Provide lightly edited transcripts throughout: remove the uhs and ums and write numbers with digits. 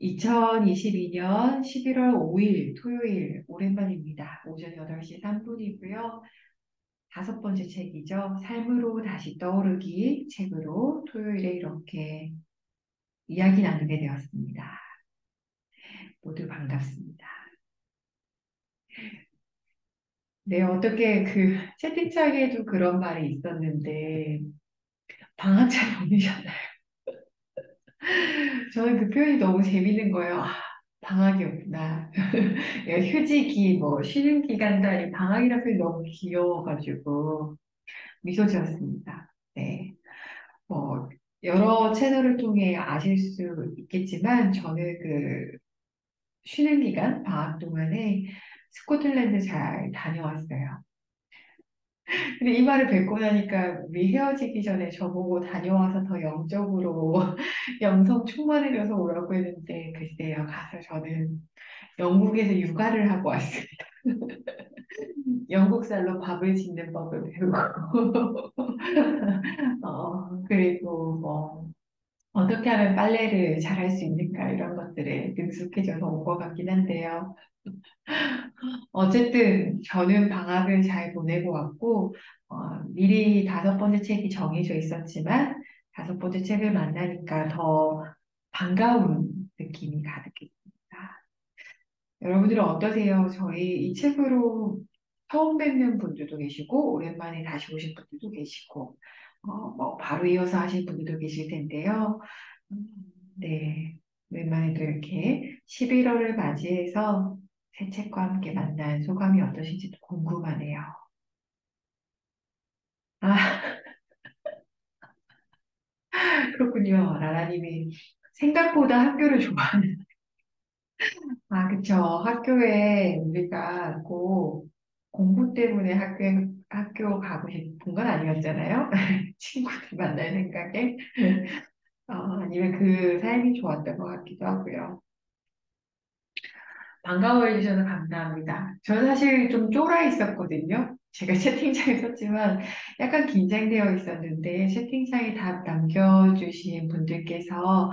2022년 11월 5일 토요일 오랜만입니다. 오전 8시 3분이고요. 다섯 번째 책이죠. 삶으로 다시 떠오르기 책으로 토요일에 이렇게 이야기 나누게 되었습니다. 모두 반갑습니다. 네, 어떻게 그 채팅창에도 그런 말이 있었는데 방학 잘 보내셨나요? 저는 그 표현이 너무 재밌는 거예요. 아, 방학이었구나. 휴직이 뭐 쉬는 기간도 아니고 방학이라는 표현이 너무 귀여워가지고 미소 지었습니다. 네. 뭐 여러 채널을 통해 아실 수 있겠지만 저는 그 쉬는 기간 방학 동안에 스코틀랜드 잘 다녀왔어요. 근데 이 말을 뵙고 나니까 우리 헤어지기 전에 저보고 다녀와서 더 영적으로 영성 충만해져서 오라고 했는데 글쎄요. 가서 저는 영국에서 육아를 하고 왔어요. 영국 살로 밥을 짓는 법을 배우고 그리고 뭐 어떻게 하면 빨래를 잘할 수 있는가 이런 것들에 능숙해져서 온 것 같긴 한데요. 어쨌든 저는 방학을 잘 보내고 왔고 미리 다섯 번째 책이 정해져 있었지만 다섯 번째 책을 만나니까 더 반가운 느낌이 가득했습니다. 여러분들은 어떠세요? 저희 이 책으로 처음 뵙는 분들도 계시고 오랜만에 다시 오신 분들도 계시고 뭐 바로 이어서 하실 분들도 계실 텐데요. 음, 네, 오랜만에 또 이렇게 11월을 맞이해서 새 책과 함께 만난 소감이 어떠신지도 궁금하네요. 아, 그렇군요. 라라님이 생각보다 학교를 좋아하는. 아, 그쵸. 학교에 우리가 꼭 공부 때문에 학교 가고 싶은 건 아니었잖아요. 친구들 만날 생각에. 아니면 그 삶이 좋았던 것 같기도 하고요. 반가워해 주셔서 감사합니다. 저는 사실 좀 쫄아 있었거든요. 제가 채팅창에 썼지만 약간 긴장되어 있었는데 채팅창에 답 남겨주신 분들께서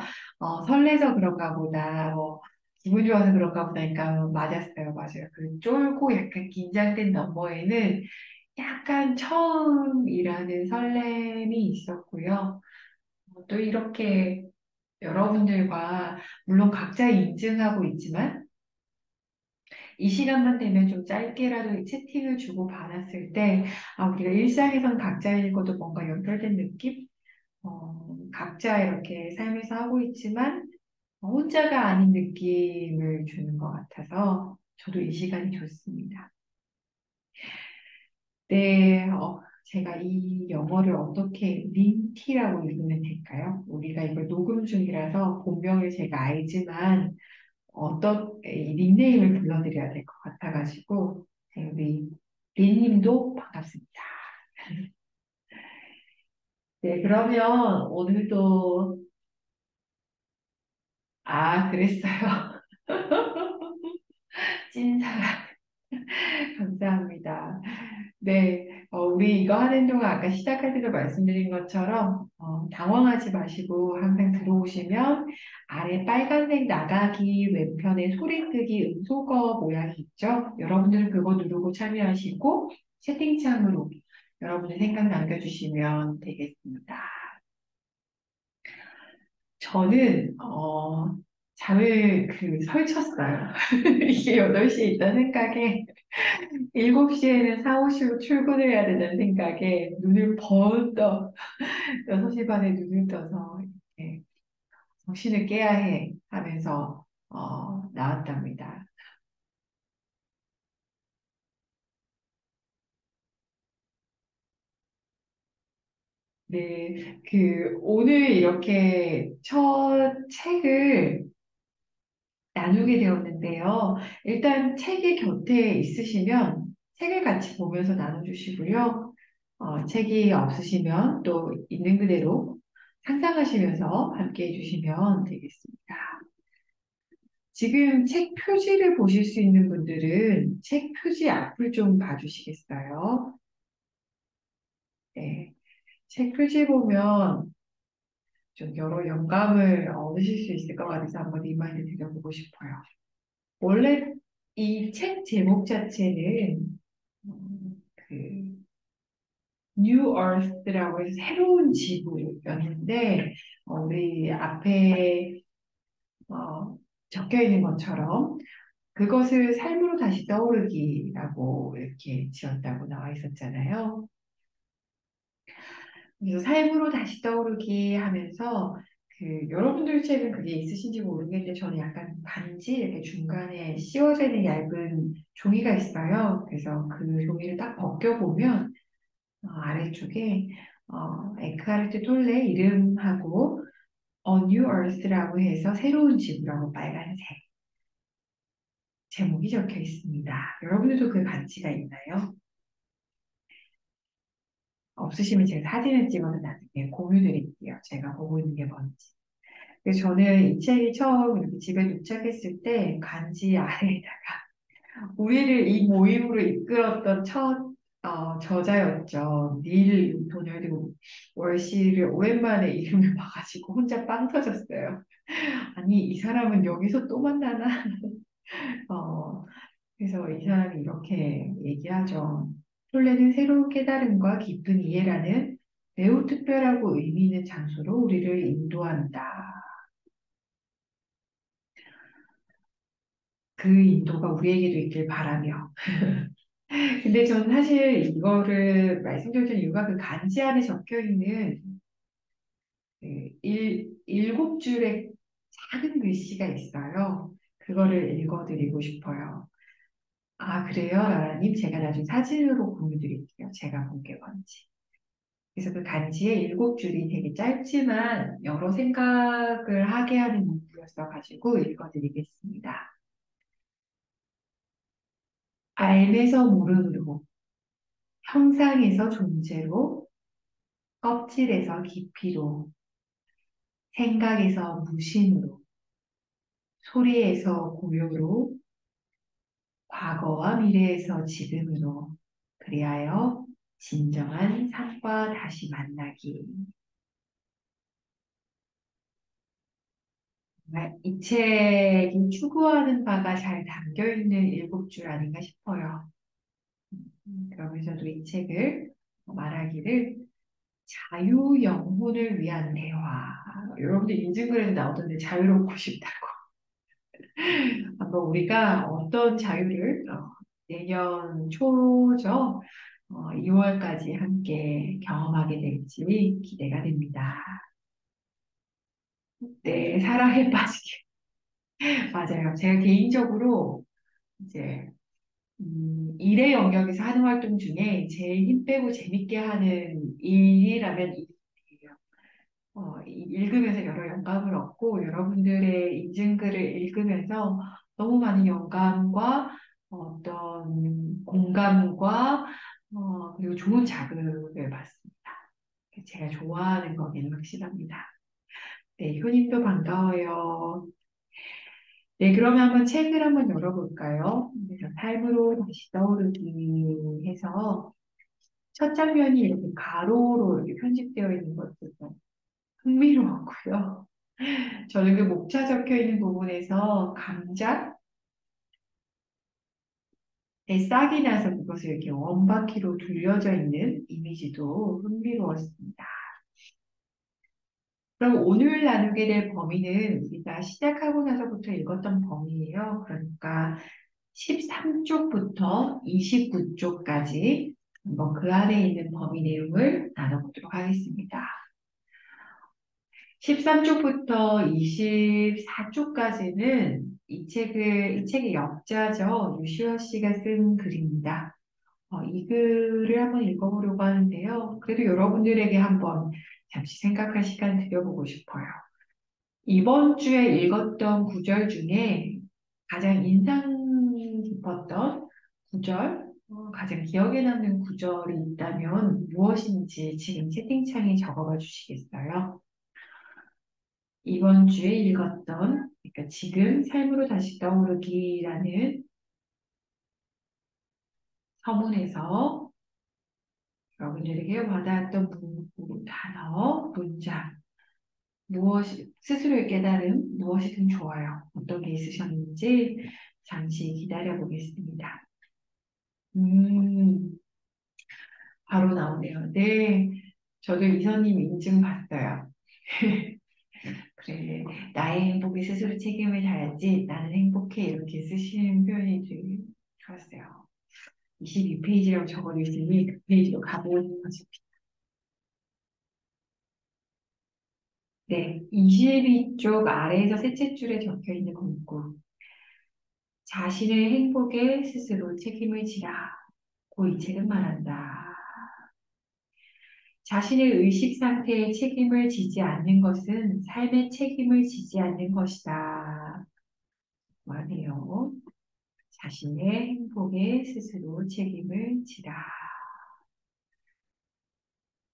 설레서 그런가 보다, 뭐 기분 좋아서 그런가 보다 니까 맞았어요. 맞아요. 그 쫄고 약간 긴장된 너머에는 약간 처음이라는 설렘이 있었고요. 또 이렇게 여러분들과 물론 각자 인증하고 있지만 이 시간만 되면 좀 짧게라도 채팅을 주고 받았을 때, 우리가 일상에선 각자 읽어도 뭔가 연결된 느낌? 각자 이렇게 삶에서 하고 있지만, 혼자가 아닌 느낌을 주는 것 같아서, 저도 이 시간이 좋습니다. 네, 제가 이 영어를 어떻게 린티라고 읽으면 될까요? 우리가 이걸 녹음 중이라서 본명을 제가 알지만, 어떤 이 닉네임을 불러드려야 될 것 같아가지고 우리 린님도 반갑습니다. 네, 그러면 오늘도 그랬어요. 찐사랑 감사합니다. 네, 우리 이거 하는 동안 아까 시작할 때도 말씀드린 것처럼 당황하지 마시고 항상 들어오시면 아래 빨간색 나가기 왼편에 소리 끄기 음소거 모양이 있죠? 여러분들은 그거 누르고 참여하시고 채팅창으로 여러분의 생각 남겨주시면 되겠습니다. 저는 잠을 설쳤어요. 이게 8시에 있다는 생각에 7시에는 사무실로 출근을 해야 된다는 생각에 눈을 번쩍 6시 반에 눈을 떠서 이렇게 정신을 깨야 해 하면서 나왔답니다. 네, 오늘 이렇게 첫 책을 나누게 되었는데요. 일단 책이 곁에 있으시면 책을 같이 보면서 나눠주시고요. 책이 없으시면 또 있는 그대로 상상하시면서 함께 해주시면 되겠습니다. 지금 책 표지를 보실 수 있는 분들은 책 표지 앞을 좀 봐주시겠어요? 네. 책 표지 보면 좀 여러 영감을 얻으실 수 있을 것 같아서 한번 리마인드 드려보고 싶어요. 원래 이 책 제목 자체는 그 New Earth라고 해서 새로운 지구였는데 우리 앞에 어, 적혀 있는 것처럼 그것을 삶으로 다시 떠오르기라고 이렇게 지었다고 나와 있었잖아요. 그래서 삶으로 다시 떠오르기 하면서 여러분들 책은 그게 있으신지 모르겠는데 저는 약간 반지 이렇게 중간에 씌워져 있는 얇은 종이가 있어요. 그래서 그 종이를 딱 벗겨보면 아래쪽에 에크하르트 톨레 이름하고 A New Earth라고 해서 새로운 지구라고 빨간색 제목이 적혀 있습니다. 여러분들도 그 반지가 있나요? 없으시면 제가 사진을 찍어서 나중에 공유 드릴게요. 제가 보고 있는 게 뭔지. 그래서 저는 이 책이 처음 이렇게 집에 도착했을 때 간지 아래에다가 우리를 이 모임으로 이끌었던 첫 저자였죠. 닐 도널드 월시를 오랜만에 이름을 봐가지고 혼자 빵 터졌어요. 아니, 이 사람은 여기서 또 만나나? 어, 그래서 이 사람이 이렇게 얘기하죠. 톨레는 새로운 깨달음과 깊은 이해라는 매우 특별하고 의미 있는 장소로 우리를 인도한다. 그 인도가 우리에게도 있길 바라며. 근데 저는 사실 이거를 말씀드렸던 이유가 그 간지 안에 적혀 있는 일곱 줄의 작은 글씨가 있어요. 그거를 읽어드리고 싶어요. 아, 그래요, 라라님? 제가 나중에 사진으로 공유드릴게요. 제가 본 게 뭔지. 그래서 그 간지의 일곱 줄이 되게 짧지만 여러 생각을 하게 하는 문구였어가지고 읽어드리겠습니다. 알면서 모름으로, 형상에서 존재로, 껍질에서 깊이로, 생각에서 무심으로, 소리에서 고요로, 과거와 미래에서 지금으로, 그리하여 진정한 삶과 다시 만나기. 정말 이 책이 추구하는 바가 잘 담겨 있는 일곱 줄 아닌가 싶어요. 그러면서도 이 책을 말하기를 자유 영혼을 위한 대화. 여러분들 인증글에도 나오던데 자유롭고 싶다고. 한번 우리가 어떤 자유를 내년 초죠. 2월까지 함께 경험하게 될지 기대가 됩니다. 네, 사랑에 빠지게. 맞아요. 제가 개인적으로 이제 일의 영역에서 하는 활동 중에 제일 힘 빼고 재밌게 하는 일이라면 이 일이에요. 읽으면서 여러 영감을 얻고 여러분들의 인증글을 읽으면서 너무 많은 영감과 어떤 공감과 그리고 좋은 자극을 받습니다. 제가 좋아하는 거기는 확실합니다. 네, 효님도 반가워요. 네, 그러면 한번 책을 한번 열어볼까요? 그래서 삶으로 다시 떠오르기 해서 첫 장면이 이렇게 가로로 이렇게 편집되어 있는 것도 좀 흥미로웠고요. 저는 그 목차 적혀 있는 부분에서 감자에 싹이 나서 그것을 이렇게 원바퀴로 둘려져 있는 이미지도 흥미로웠습니다. 그럼 오늘 나누게 될 범위는 우리가 시작하고 나서부터 읽었던 범위예요. 그러니까 13쪽부터 29쪽까지 한번 그 안에 있는 범위 내용을 나눠보도록 하겠습니다. 13쪽부터 24쪽까지는 이 책의 역자죠. 유시원 씨가 쓴 글입니다. 이 글을 한번 읽어보려고 하는데요. 그래도 여러분들에게 한번 잠시 생각할 시간 드려보고 싶어요. 이번 주에 읽었던 구절 중에 가장 인상 깊었던 구절, 가장 기억에 남는 구절이 있다면 무엇인지 지금 채팅창에 적어봐 주시겠어요? 이번 주에 읽었던, 그러니까 지금 삶으로 다시 떠오르기라는 서문에서 여러분들에게 와닿았던 단어, 문장, 스스로의 깨달음, 무엇이든 좋아요. 어떤 게 있으셨는지 잠시 기다려 보겠습니다. 음, 바로 나오네요. 네, 저도 이선님 인증 봤어요. 그래, 나의 행복에 스스로 책임을 져야지. 나는 행복해. 이렇게 쓰시는 표현이 되게 좋았어요. 22페이지라고 적어주시니 그 페이지로 가보고 싶어집니다. 네, 22쪽 아래에서 셋째 줄에 적혀 있는 문구. 자신의 행복에 스스로 책임을 지라. 고 이 책은 말한다. 자신의 의식 상태에 책임을 지지 않는 것은 삶의 책임을 지지 않는 것이다. 말해요. 자신의 행복에 스스로 책임을 지라.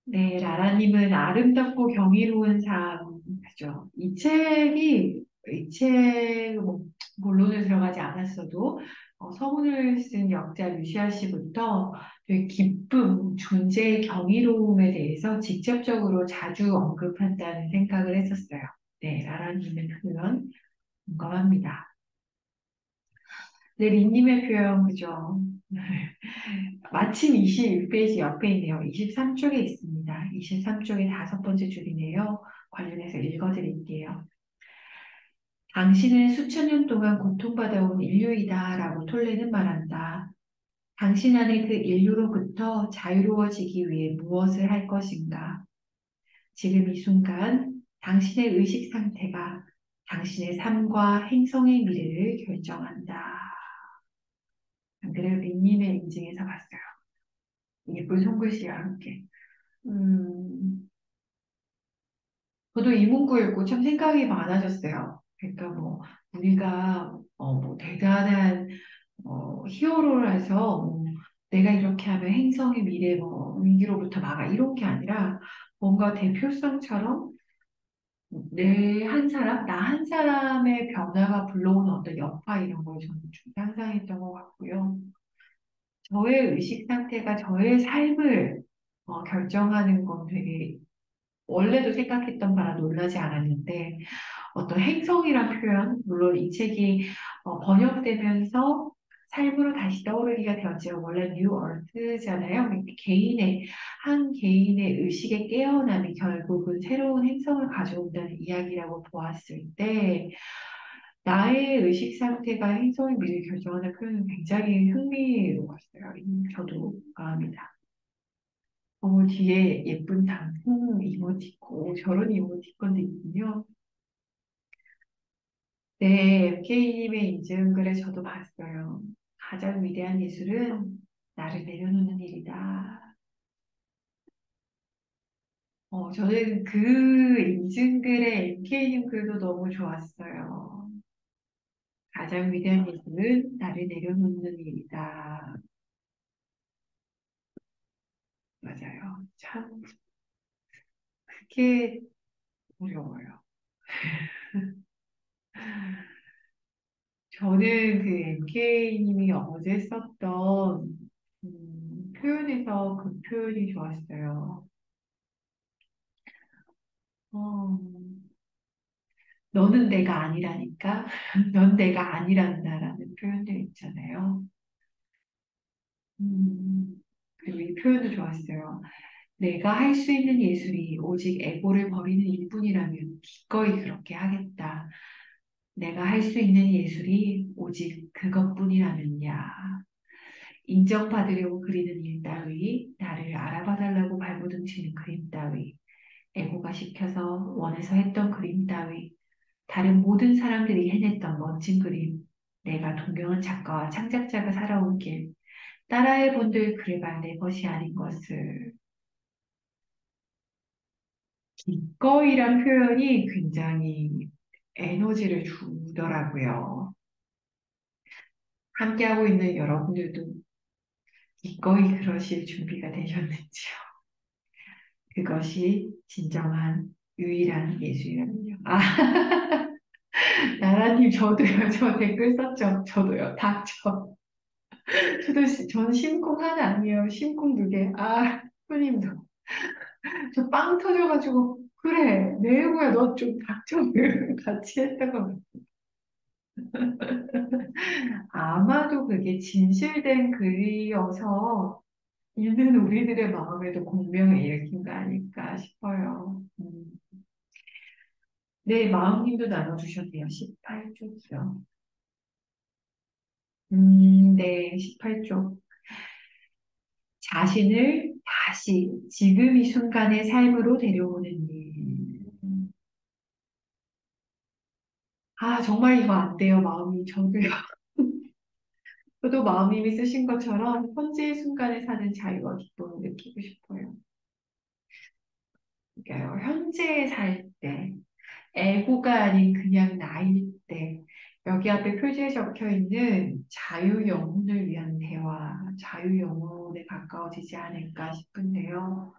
네, 라라님은 아름답고 경이로운 삶, 그죠? 이 책, 본론에 들어가지 않았어도, 서문을 쓴 역자 루시아 씨부터 되게 기쁨, 존재의 경이로움에 대해서 직접적으로 자주 언급한다는 생각을 했었어요. 네, 라라님의 표현 공감합니다. 네, 린님의 표현, 그죠? 마침 21페이지 옆에 있네요. 23쪽에 있습니다. 23쪽의 다섯 번째 줄이네요. 관련해서 읽어드릴게요. 당신은 수천 년 동안 고통받아온 인류이다라고 톨레는 말한다. 당신 안에 그 인류로부터 자유로워지기 위해 무엇을 할 것인가? 지금 이 순간 당신의 의식 상태가 당신의 삶과 행성의 미래를 결정한다. 글을 린님의 인증에서 봤어요. 예쁜 손글씨와 함께. 음, 저도 이 문구 읽고 참 생각이 많아졌어요. 그러니까 뭐, 우리가, 대단한, 히어로라서, 내가 이렇게 하면 행성의 미래, 위기로부터 막아, 이런 게 아니라, 뭔가 대표성처럼 내 한 사람, 나 한 사람의 변화가 불러오는 어떤 여파 이런 걸 저는 좀 상상했던 것 같고요. 저의 의식 상태가 저의 삶을 결정하는 건 되게 원래도 생각했던 바라 놀라지 않았는데 어떤 행성이란 표현, 물론 이 책이 번역되면서 삶으로 다시 떠오르기가 되었지만 원래 뉴 얼트잖아요. 한 개인의 의식의 깨어남이 결국은 새로운 행성을 가져온다는 이야기라고 보았을 때 나의 의식 상태가 행성의 미래를 결정하는 표현은 굉장히 흥미로웠어요. 저도 공감합니다. 뒤에 예쁜 단풍 이모티콘, 저런 이모티콘도 있군요. 네, MK님의 인증글을 저도 봤어요. 가장 위대한 예술은 나를 내려놓는 일이다. 저는 그 인증글의 MK님 글도 너무 좋았어요. 가장 위대한 예술은 나를 내려놓는 일이다. 맞아요. 참, 그게 어려워요. 저는 그 MK님이 어제 썼던 표현에서 그 표현이 좋았어요. 어, 너는 내가 아니라니까? 넌 내가 아니란다라는 표현들 있잖아요. 그리고 이 표현도 좋았어요. 내가 할 수 있는 예술이 오직 에고를 버리는 일뿐이라면 기꺼이 그렇게 하겠다. 내가 할 수 있는 예술이 오직 그것뿐이라면야. 인정받으려고 그리는 일 따위, 나를 알아봐달라고 발버둥치는 그림 따위, 에고가 시켜서 원해서 했던 그림 따위, 다른 모든 사람들이 해냈던 멋진 그림, 내가 동경한 작가와 창작자가 살아온 길, 따라해 본들 그래봐야 내 것이 아닌 것을. 기꺼이란 표현이 굉장히 에너지를 주더라고요. 함께하고 있는 여러분들도 기꺼이 그러실 준비가 되셨는지요? 그것이 진정한 유일한 예술이라면요. 아, 나라님, 저도요. 저 댓글 썼죠. 저도요. 닥쳐. 전 심쿵 하나 아니에요. 심쿵 두 개. 아, 후님도. 저 빵 터져가지고, 그래, 내일모야 너 좀 닥쳐. 같이 했던 것 같아. 아마도 그게 진실된 글이어서 읽는 우리들의 마음에도 공명을 일으킨 거 아닐까 싶어요. 네, 마음님도 나눠주셨네요. 18쪽이요. 네, 18쪽. 자신을 다시 지금 이 순간의 삶으로 데려오는 일. 아, 정말 이거 안 돼요, 마음이. 저도요. 저도 마음님이 쓰신 것처럼 현재의 순간에 사는 자유와 기쁨을 느끼고 싶어요. 그러니까요, 현재에 살 때, 에고가 아닌 그냥 나일 때, 여기 앞에 표지에 적혀 있는 자유 영혼을 위한 대화, 자유 영혼에 가까워지지 않을까 싶은데요.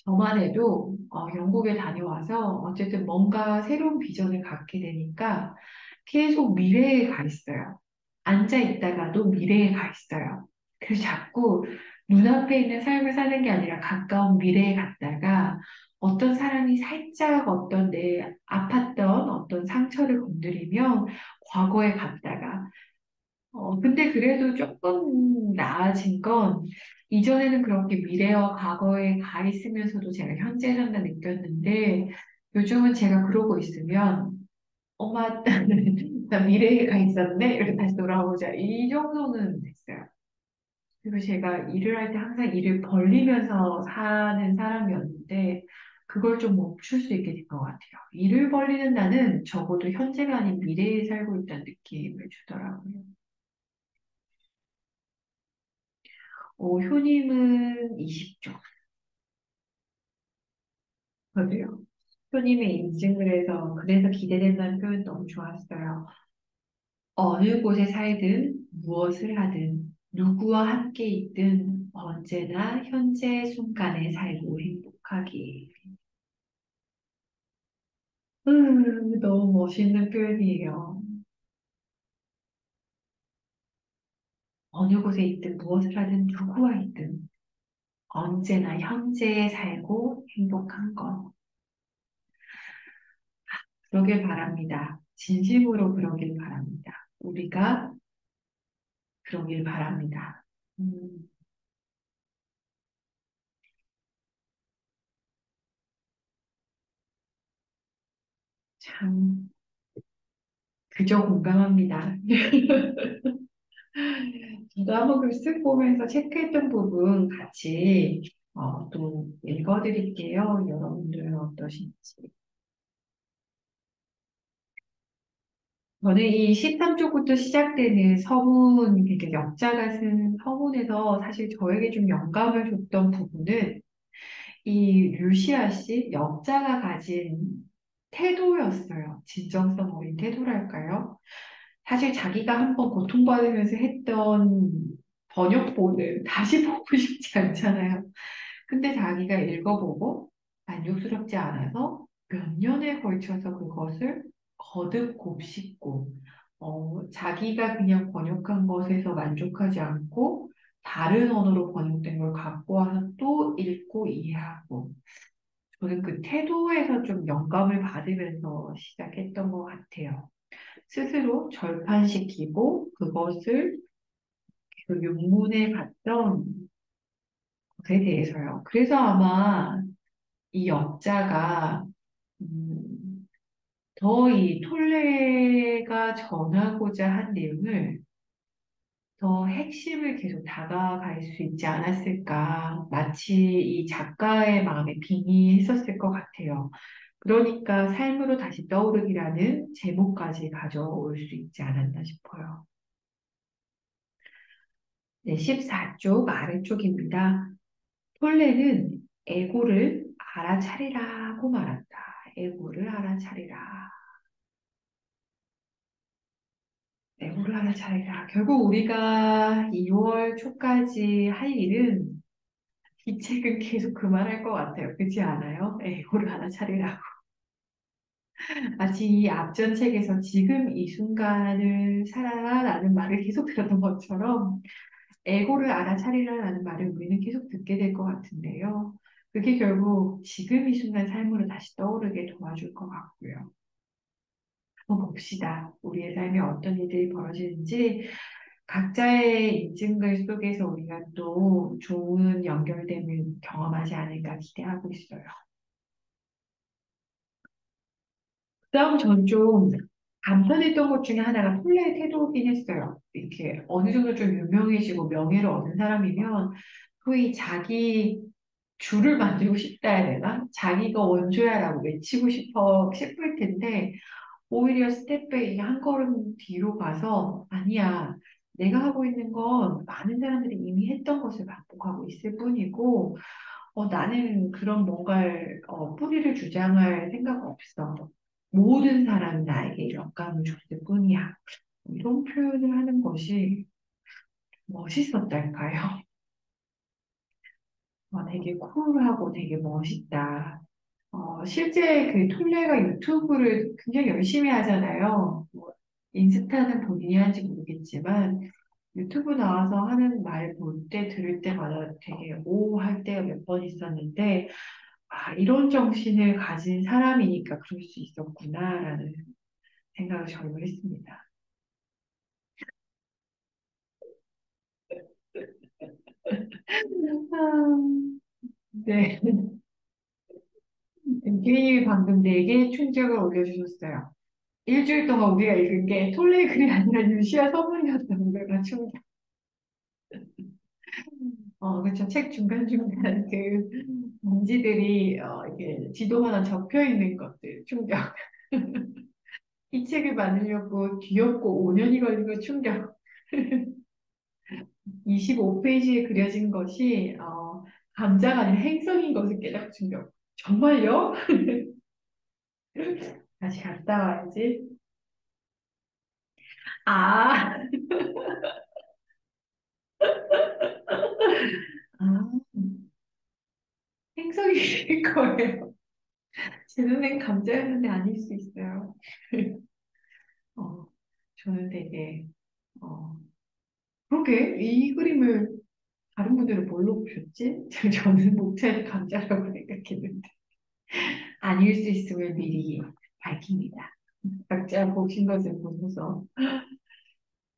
저만 해도 영국에 다녀와서 어쨌든 뭔가 새로운 비전을 갖게 되니까 계속 미래에 가 있어요. 앉아 있다가도 미래에 가 있어요. 그래서 자꾸 눈앞에 있는 삶을 사는 게 아니라 가까운 미래에 갔다가 어떤 사람이 살짝 어떤 내 아팠던 어떤 상처를 건드리면 과거에 갔다가 근데 그래도 조금 나아진 건 이전에는 그렇게 미래와 과거에 가 있으면서도 제가 현재를 느꼈는데 요즘은 제가 그러고 있으면 엄마 나 미래에 가 있었네 이렇게 다시 돌아오자 이 정도는 됐어요. 그리고 제가 일을 할 때 항상 일을 벌리면서 사는 사람이었는데 그걸 좀 멈출 수 있게 된 것 같아요. 일을 벌리는 나는 적어도 현재가 아닌 미래에 살고 있다는 느낌을 주더라고요. 효님은 20쪽. 그래요. 효님의 인증을 해서 그래서 기대된다는 표현 너무 좋았어요. 어느 곳에 살든 무엇을 하든 누구와 함께 있든 언제나 현재 순간에 살고 행복하기. 너무 멋있는 표현이에요. 어느 곳에 있든 무엇을 하든 누구와 있든 언제나 현재에 살고 행복한 것. 그러길 바랍니다. 진심으로 그러길 바랍니다. 우리가 그러길 바랍니다. 음, 참, 그저 공감합니다. 저도 한번 글 쓱 보면서 체크했던 부분 같이 또 읽어드릴게요. 여러분들은 어떠신지. 저는 이 13쪽부터 시작되는 서문, 이렇게 역자가 쓴 서문에서 사실 저에게 좀 영감을 줬던 부분은 이 류시아 씨, 역자가 가진 태도였어요. 진정성 어린 태도랄까요? 사실 자기가 한번 고통받으면서 했던 번역본을 다시 보고 싶지 않잖아요. 근데 자기가 읽어보고 만족스럽지 않아서 몇 년에 걸쳐서 그것을 거듭 곱씹고, 자기가 그냥 번역한 것에서 만족하지 않고 다른 언어로 번역된 걸 갖고 와서 또 읽고 이해하고, 저는 그 태도에서 좀 영감을 받으면서 시작했던 것 같아요. 스스로 절판시키고 그것을 그 육문에 갔던 것에 대해서요. 그래서 아마 이 역자가 더 이 톨레가 전하고자 한 내용을 더 핵심을 계속 다가갈 수 있지 않았을까. 마치 이 작가의 마음에 빙의했었을 것 같아요. 그러니까 삶으로 다시 떠오르기라는 제목까지 가져올 수 있지 않았나 싶어요. 네, 14쪽 아래쪽입니다. 톨레는 에고를 알아차리라고 말한다. 에고를 알아차리라. 에고를 알아차리라. 결국 우리가 2월 초까지 할 일은 이 책은 계속 그 말할 것 같아요. 그렇지 않아요? 에고를 알아차리라고. 마치 이 앞전 책에서 지금 이 순간을 살아라라는 말을 계속 들었던 것처럼 에고를 알아차리라라는 말을 우리는 계속 듣게 될 것 같은데요. 그게 결국 지금 이 순간 삶으로 다시 떠오르게 도와줄 것 같고요. 한번 봅시다. 우리의 삶에 어떤 일들이 벌어지는지 각자의 인증글 속에서 우리가 또 좋은 연결됨을 경험하지 않을까 기대하고 있어요. 그다음 전 좀 간편했던 것 중에 하나가 폴레의 태도긴 했어요. 이렇게 어느 정도 좀 유명해지고 명예를 얻은 사람이면 소위 자기 주를 만들고 싶다 해야 되나? 자기가 원조야라고 외치고 싶을 텐데 오히려 스텝백이 한 걸음 뒤로 가서 아니야. 내가 하고 있는 건 많은 사람들이 이미 했던 것을 반복하고 있을 뿐이고 나는 그런 뭔가를 뿌리를 주장할 생각 없어. 모든 사람이 나에게 영감을 줬을 뿐이야. 이런 표현을 하는 것이 멋있었달까요? 되게 쿨하고 되게 멋있다. 실제 그 톨레가 유튜브를 굉장히 열심히 하잖아요. 뭐, 인스타는 본인이 하는지 모르겠지만 유튜브 나와서 하는 말 볼 때 들을 때마다 되게 오 할 때가 몇 번 있었는데 이런 정신을 가진 사람이니까 그럴 수 있었구나라는 생각을 저도 했습니다. 아, 네. 김님이 방금 4개의 충격을 올려주셨어요. 일주일 동안 우리가 읽은 게 톨레이 글이 아니라 유시아 서문이었다는 걸 맞춘 그렇죠. 책 중간중간 그 문지들이 이게 지도 하나 접혀 있는 것들 충격. 이 책을 만들려고 뒤엎고 5년이 걸린 거 충격. 25페이지에 그려진 것이 감자가 아닌 행성인 것을 깨닫고 충격. 정말요? 다시 갔다 와야지. 아, 아, 행성일 거예요. 제 눈엔 감자였는데 아닐 수 있어요. 어, 저는 되게, 어, 그러게, 이 그림을 다른 분들은 뭘로 보셨지? 저는 목차에 감자라고 생각했는데. 아닐 수 있음을 미리 밝힙니다. 각자 보신 것을 보셔서.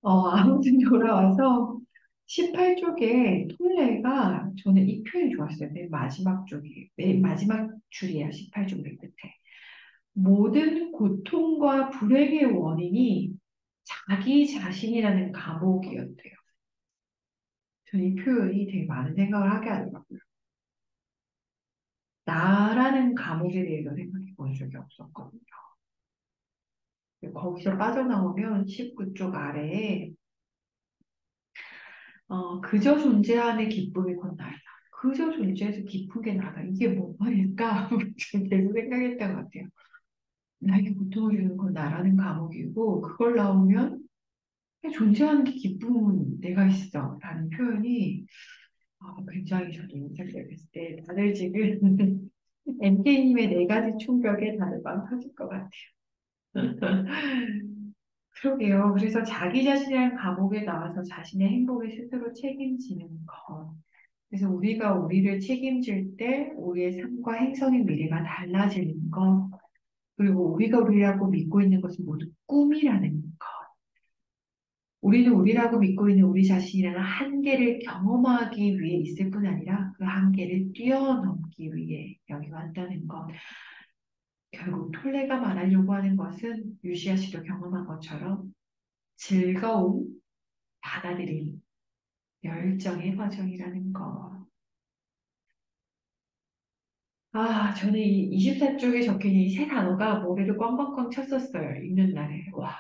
아무튼 돌아와서 18쪽에 톨레가 저는 이 표현이 좋았어요. 맨 마지막 쪽이, 맨 마지막 줄이에요. 18쪽 맨 끝에. 모든 고통과 불행의 원인이 자기 자신이라는 감옥이었대요. 저는 이 표현이 되게 많은 생각을 하게 하더라고요. 나라는 감옥에 대해서 생각해 본 적이 없었거든요. 거기서 빠져나오면 19쪽 아래에 그저 존재함의 기쁨이 곧 나이다. 그저 존재해서 기쁜 게 나다. 이게 뭔 말일까? 지금 계속 생각했던 것 같아요. 나에게 고통을 주는 건 나라는 감옥이고 그걸 나오면 그냥 존재하는 게 기쁨은 내가 있어. 라는 표현이 굉장히 저도 인상적이었을 때 다들 지금 MK님의 4가지 충격에 다들 빵 터질 것 같아요. 그러게요. 그래서 자기 자신이라는 감옥에 나와서 자신의 행복을 스스로 책임지는 것. 그래서 우리가 우리를 책임질 때 우리의 삶과 행성의 미래가 달라지는 것. 그리고 우리가 우리라고 믿고 있는 것은 모두 꿈이라는 것. 우리는 우리라고 믿고 있는 우리 자신이라는 한계를 경험하기 위해 있을 뿐 아니라 그 한계를 뛰어넘기 위해 여기 왔다는 것. 결국 톨레가 말하려고 하는 것은 유시아 씨도 경험한 것처럼 즐거움, 받아들임, 열정의 과정이라는 거. 저는 이 24쪽에 적힌 이 세 단어가 머리를 꽝꽝꽝 쳤었어요. 읽는 날에. 와,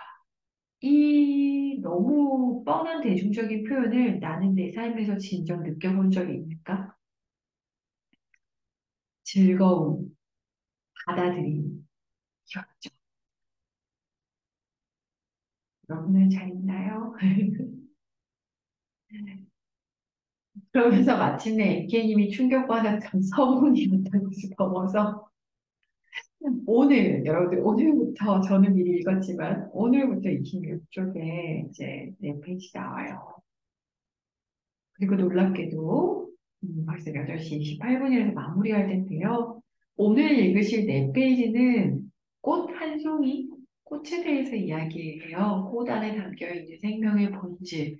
이 너무 뻔한 대중적인 표현을 나는 내 삶에서 진정 느껴본 적이 있을까? 즐거움, 받아들임, 열정. 여러분은 잘 있나요? 그러면서 마침내 MK님이 충격받았던 서문이었던 것을 넘어서 오늘, 여러분들, 오늘부터 저는 미리 읽었지만, 오늘부터 26쪽에 이제 네 페이지 나와요. 그리고 놀랍게도 벌써 8시 28분이라서 마무리할 텐데요. 오늘 읽으실 네 페이지는 꽃 한 송이, 꽃에 대해서 이야기해요. 꽃 안에 담겨있는 생명의 본질,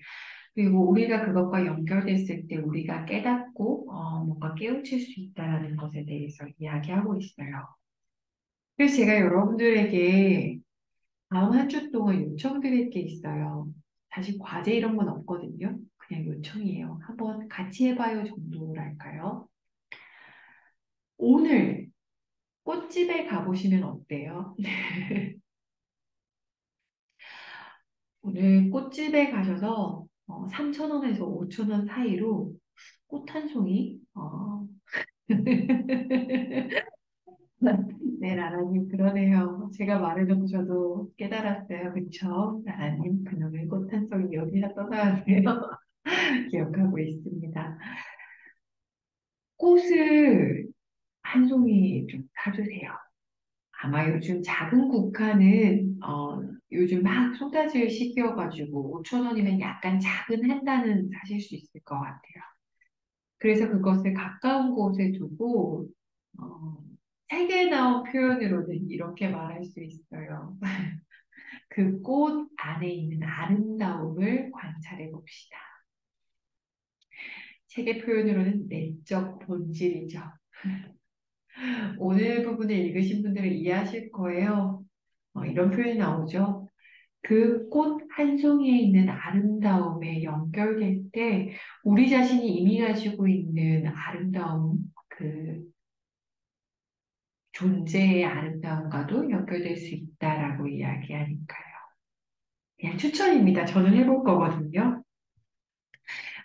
그리고 우리가 그것과 연결됐을 때 우리가 깨닫고 뭔가 깨우칠 수 있다는 것에 대해서 이야기하고 있어요. 그래서 제가 여러분들에게 다음 한 주 동안 요청드릴 게 있어요. 사실 과제 이런 건 없거든요. 그냥 요청이에요. 한번 같이 해봐요 정도랄까요? 오늘 꽃집에 가보시면 어때요? 오늘 꽃집에 가셔서 3,000원에서 5,000원 사이로 꽃 한 송이 네, 라라님, 그러네요. 제가 말해놓고 저도 깨달았어요. 그쵸? 라라님, 그놈의 꽃 한 송이 여기다 떠나가세요. 기억하고 있습니다. 꽃을 한 송이 좀 사주세요. 아마 요즘 작은 국화는 요즘 막 쏟아질 시기여가지고 5천 원이면 약간 작은 한 단은 사실 수 있을 것 같아요. 그래서 그것을 가까운 곳에 두고 어, 책에 나온 표현으로는 이렇게 말할 수 있어요. 그 꽃 안에 있는 아름다움을 관찰해 봅시다. 책의 표현으로는 내적 본질이죠. 오늘 부분을 읽으신 분들은 이해하실 거예요. 이런 표현이 나오죠. 그 꽃 한 송이에 있는 아름다움에 연결될 때 우리 자신이 이미 가지고 있는 아름다움, 그 존재의 아름다움과도 연결될 수 있다라고 이야기하니까요. 그냥 추천입니다. 저는 해볼 거거든요.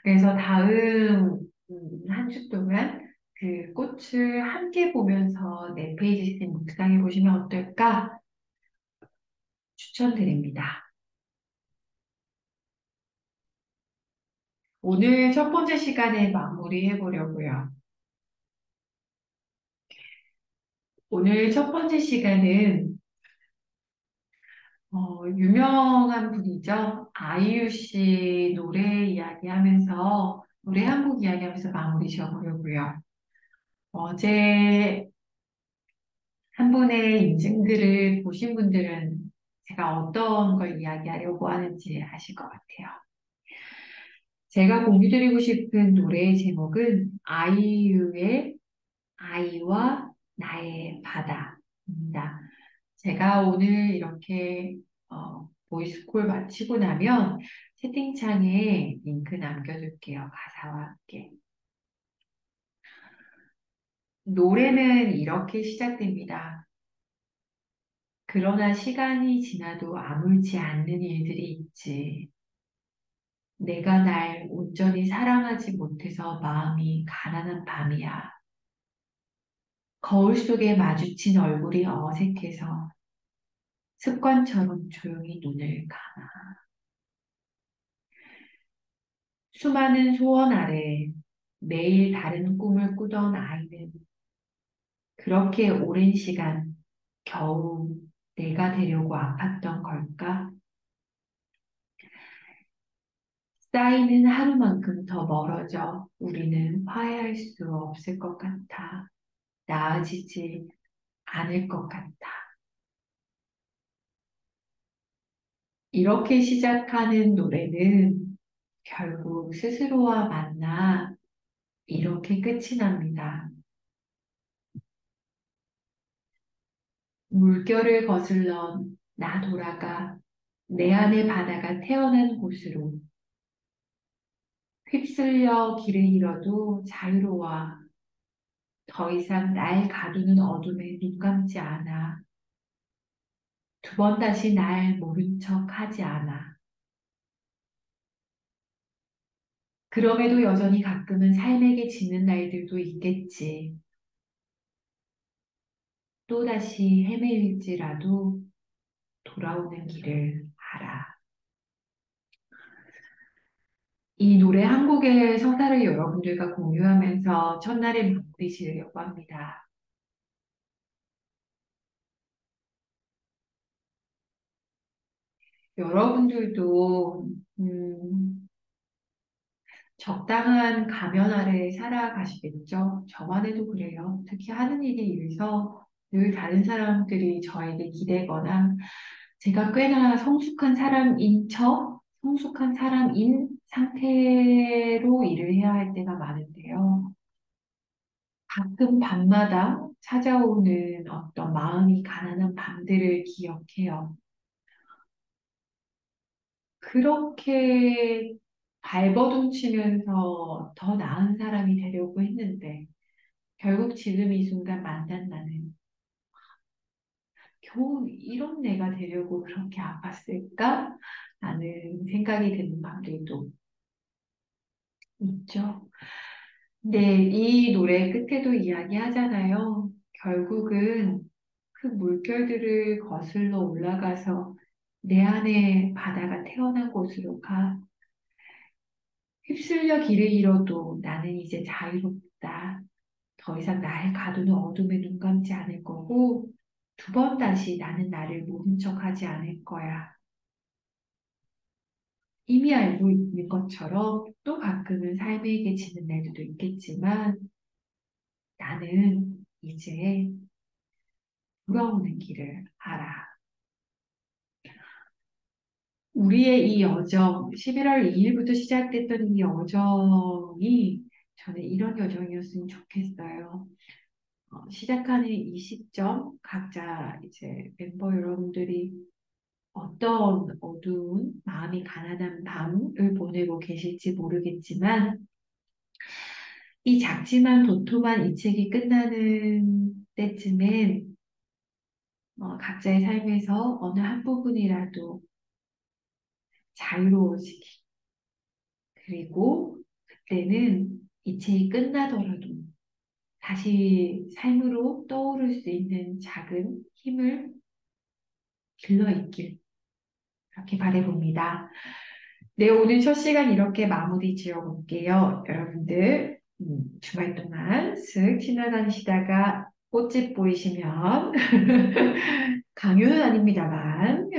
그래서 다음 한 주 동안 그 꽃을 함께 보면서 네 페이지씩 묵상해 보시면 어떨까 추천드립니다. 오늘 첫 번째 시간에 마무리해 보려고요. 오늘 첫 번째 시간은 유명한 분이죠. 아이유 씨 노래 이야기하면서 노래 한 곡 이야기하면서 마무리 지어보려고요. 어제 한 분의 인증글을 보신 분들은 제가 어떤 걸 이야기하려고 하는지 아실 것 같아요. 제가 공유드리고 싶은 노래의 제목은 아이유의 아이와 나의 바다입니다. 제가 오늘 이렇게 보이스콜 마치고 나면 채팅창에 링크 남겨둘게요. 가사와 함께. 노래는 이렇게 시작됩니다. 그러나 시간이 지나도 아물지 않는 일들이 있지. 내가 날 온전히 사랑하지 못해서 마음이 가난한 밤이야. 거울 속에 마주친 얼굴이 어색해서 습관처럼 조용히 눈을 감아. 수많은 소원 아래 매일 다른 꿈을 꾸던 아이는 그렇게 오랜 시간 겨우 내가 되려고 아팠던 걸까? 쌓이는 하루만큼 더 멀어져 우리는 화해할 수 없을 것 같아. 나아지지 않을 것 같아. 이렇게 시작하는 노래는 결국 스스로와 만나 이렇게 끝이 납니다. 물결을 거슬러 나 돌아가 내 안의 바다가 태어난 곳으로 휩쓸려 길을 잃어도 자유로워 더 이상 날 가두는 어둠에 눈 감지 않아. 두 번 다시 날 모른 척 하지 않아. 그럼에도 여전히 가끔은 삶에게 지는 날들도 있겠지. 또다시 헤매일지라도 돌아오는 길을 알아. 이 노래 한 곡의 서사를 여러분들과 공유하면서 첫날의 마무리 지으려고 합니다. 여러분들도 적당한 가면 아래 살아가시겠죠? 저만 해도 그래요. 특히 하는 일이 일서 늘 다른 사람들이 저에게 기대거나 제가 꽤나 성숙한 사람인 상태로 일을 해야 할 때가 많은데요. 가끔 밤마다 찾아오는 어떤 마음이 가난한 밤들을 기억해요. 그렇게 발버둥 치면서 더 나은 사람이 되려고 했는데, 결국 지금 이 순간 만난 나는 겨우 이런 내가 되려고 그렇게 아팠을까? 라는 생각이 드는 밤들도 있죠. 네, 이 노래 끝에도 이야기하잖아요. 결국은 그 물결들을 거슬러 올라가서 내 안에 바다가 태어난 곳으로 가. 휩쓸려 길을 잃어도 나는 이제 자유롭다. 더 이상 나의 가두는 어둠에 눈 감지 않을 거고, 두 번 다시 나는 나를 모른 척하지 않을 거야. 이미 알고 있는 것처럼 또 가끔은 삶에게 지는 날도 있겠지만, 나는 이제 돌아오는 길을 알아. 우리의 이 여정, 11월 2일부터 시작됐던 이 여정이 저는 이런 여정이었으면 좋겠어요. 시작하는 이 시점, 각자 이제 멤버 여러분들이 어떤 어두운 마음이 가난한 밤을 보내고 계실지 모르겠지만, 이 작지만 도톰한 이 책이 끝나는 때쯤엔 각자의 삶에서 어느 한 부분이라도 자유로워지기. 그리고 그때는 이 책이 끝나더라도 다시 삶으로 떠오를 수 있는 작은 힘을 길러있길 그렇게 바라봅니다. 네, 오늘 첫 시간 이렇게 마무리 지어 볼게요. 여러분들, 주말 동안 쓱 지나다니시다가 꽃집 보이시면 강요는 아닙니다만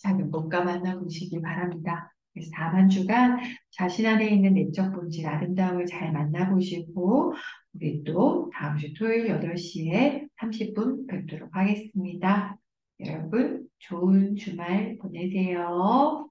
작은 꽃과 만나보시길 바랍니다. 그래서 다음 한 주간 자신 안에 있는 내적 본질, 아름다움을 잘 만나보시고 우리 또 다음 주 토요일 8시에 30분 뵙도록 하겠습니다. 여러분, 좋은 주말 보내세요.